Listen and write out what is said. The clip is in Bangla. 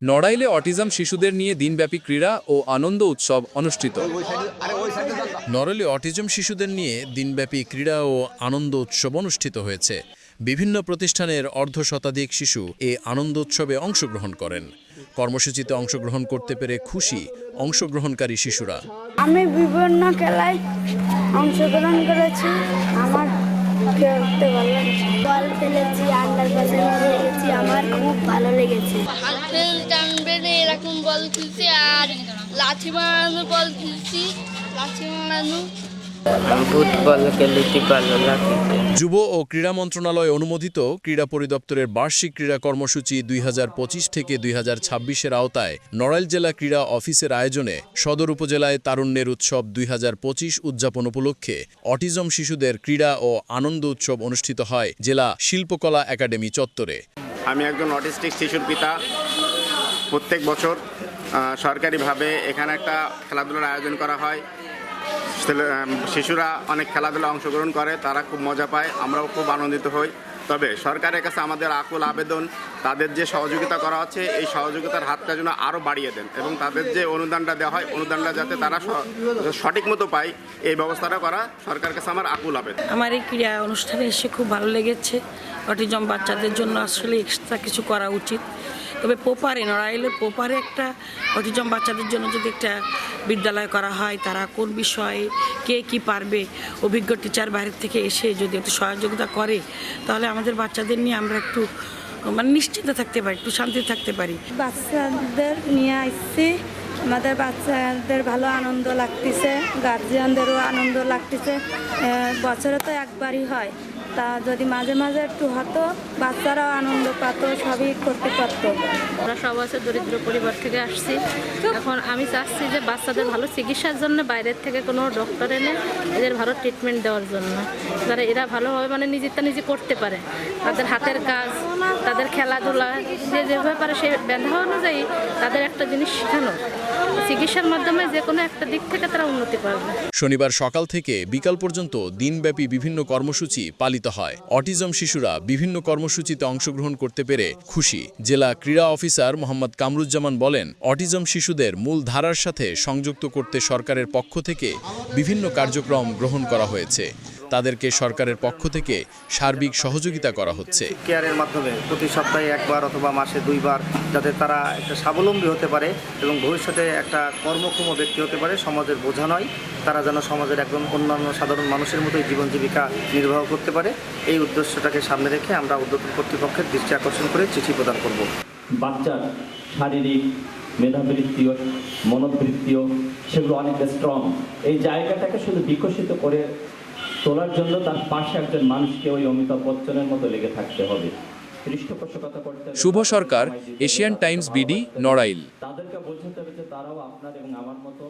নড়াইলে অটিজম শিশুদের নিয়ে দিনব্যাপী ক্রীড়া ও আনন্দ উৎসব অনুষ্ঠিত। নড়াইলে অটিজম শিশুদের নিয়ে দিনব্যাপী ক্রীড়া ও আনন্দ উৎসব অনুষ্ঠিত হয়েছে। বিভিন্ন প্রতিষ্ঠানের অর্ধশতাধিক শিশু এ আনন্দ উৎসবে অংশগ্রহণ করেন। কর্মসূচিতে অংশগ্রহণ করতে পেরে খুশি অংশগ্রহণকারী শিশুরা। আমি বিভিন্ন খেলায় অংশগ্রহণ করেছি। আমার খেলতে ভালো লেগেছে। বল খেলেছি, আন্ডার পাসে খেলেছি, আমার খুব ভালো লেগেছে। এরকম বল খেলছি আর লাঠি মারানো বল খেলছি, লাঠি মারানো। ফুটবল খেলতে ভালো লাগছে। যুব ও ক্রীড়া মন্ত্রণালয় অনুমোদিত ক্রীড়া পরিদপ্তরের বার্ষিক ক্রীড়া কর্মসূচি 2025 থেকে 2026-এর আওতায় নড়াইল জেলা ক্রীড়া অফিসের আয়োজনে সদর উপজেলায় তারুণ্যের উৎসব 2025 উদযাপন উপলক্ষে অটিজম শিশুদের ক্রীড়া ও আনন্দ উৎসব অনুষ্ঠিত হয় জেলা শিল্পকলা একাডেমি চত্বরে। আমি একজন অটিস্টিক শিশুর পিতা। প্রত্যেক বছর সরকারিভাবে এখানে একটা খেলাধুলার আয়োজন করা হয়। শিশুরা অনেক খেলাধুলা অংশগ্রহণ করে, তারা খুব মজা পায়, আমরাও খুব আনন্দিত হই। তবে সরকারের কাছে আমাদের আকুল আবেদন, তাদের যে সহযোগিতা করা হচ্ছে এই সহযোগিতার হাতটা যেন আরও বাড়িয়ে দেন এবং তাদের যে অনুদানটা দেওয়া হয় অনুদানটা যাতে তারা সঠিক মতো পায় এই ব্যবস্থাটা করা সরকারের কাছে আমার আকুল আবেদন। আমার এই ক্রীড়া অনুষ্ঠানে এসে খুব ভালো লেগেছে। অটিজম বাচ্চাদের জন্য আসলে এক্সট্রা কিছু করা উচিত। তবে নড়াইলের পোপারে একটা অটিজম বাচ্চাদের জন্য যদি একটা বিদ্যালয় করা হয়, তারা কোন বিষয়ে কে কি পারবে, অভিজ্ঞ টিচার বাইরের থেকে এসে যদি একটু সহযোগিতা করে তাহলে আমাদের বাচ্চাদের নিয়ে আমরা একটু নিশ্চিন্ত থাকতে পারি, একটু শান্তিতে থাকতে পারি। বাচ্চাদের নিয়ে আসছি, আমাদের বাচ্চাদের ভালো আনন্দ লাগতেছে, গার্জিয়ানদেরও আনন্দ লাগতেছে। বছরে তো একবারই হয়, তা যদি মাঝে মাঝে একটু হতো বাচ্চারাও আনন্দ পেত, সবই করতে পারতো। আমরা সব আছে দরিদ্র পরিবার থেকে আসছি। এখন আমি চাচ্ছি যে বাচ্চাদের ভালো চিকিৎসার জন্য বাইরের থেকে কোনো ডক্টর এনে এদের ভালো ট্রিটমেন্ট দেওয়ার জন্য, যারা এরা ভালোভাবে নিজেরটা নিজে করতে পারে। তাদের হাতের কাজ, তাদের খেলাধুলা যেভাবে পারে সেই ব্যাধা অনুযায়ী তাদের একটা জিনিস শেখানো, চিকিৎসার মাধ্যমে যে কোনো একটা দিক থেকে তারা উন্নতি পাবে। শনিবার সকাল থেকে বিকাল পর্যন্ত দিনব্যাপী বিভিন্ন কর্মসূচি পালিত হয়। অটিজম শিশুরা বিভিন্ন কর্মসূচিতে অংশগ্রহণ করতে পেরে খুশি। জেলা ক্রীড়া অফিসার মোহাম্মদ কামরুজ্জামান বলেন, অটিজম শিশুদের মূল ধারার সাথে সংযুক্ত করতে সরকারের পক্ষ থেকে বিভিন্ন কার্যক্রম গ্রহণ করা হয়েছে। তাদেরকে সরকারের পক্ষ থেকে সার্বিক সহযোগিতা করা হচ্ছে। কেয়ারের মাধ্যমে প্রতি সপ্তাহে একবার অথবা মাসে 2 বার যাতে তারা একটা স্বাবলম্বী হতে পারে এবং ভবিষ্যতে একটা কর্মক্ষম ব্যক্তি হতে পারে, সমাজের বোঝা নয়, তারা যেন সমাজের একজন অন্যান্য সাধারণ মানুষের মতোই জীবন জীবিকা নির্বাহ করতে পারে, এই উদ্দেশ্যটাকে সামনে রেখে আমরা উদ্যোতন কর্তৃপক্ষের দৃষ্টি আকর্ষণ করে চিঠি প্রদান করব। বাচ্চার শারীরিক মেধাবৃত্তিও মনোবৃত্তিও সেগুলো অনেক স্ট্রং। এই জায়গাটাকে শুধু বিকশিত করে তোলার জন্য তার পাশে একজন মানুষকে ওই অমিতাভ বচ্চনের মতো লেগে থাকতে হবে, পৃষ্ঠপোষকতা করতে হবে। শুভ সরকার, এশিয়ান টাইমস বিডি, নড়াইল। তাদেরকে বোঝাতে হবে যে তারাও আপনার এবং আমার মতো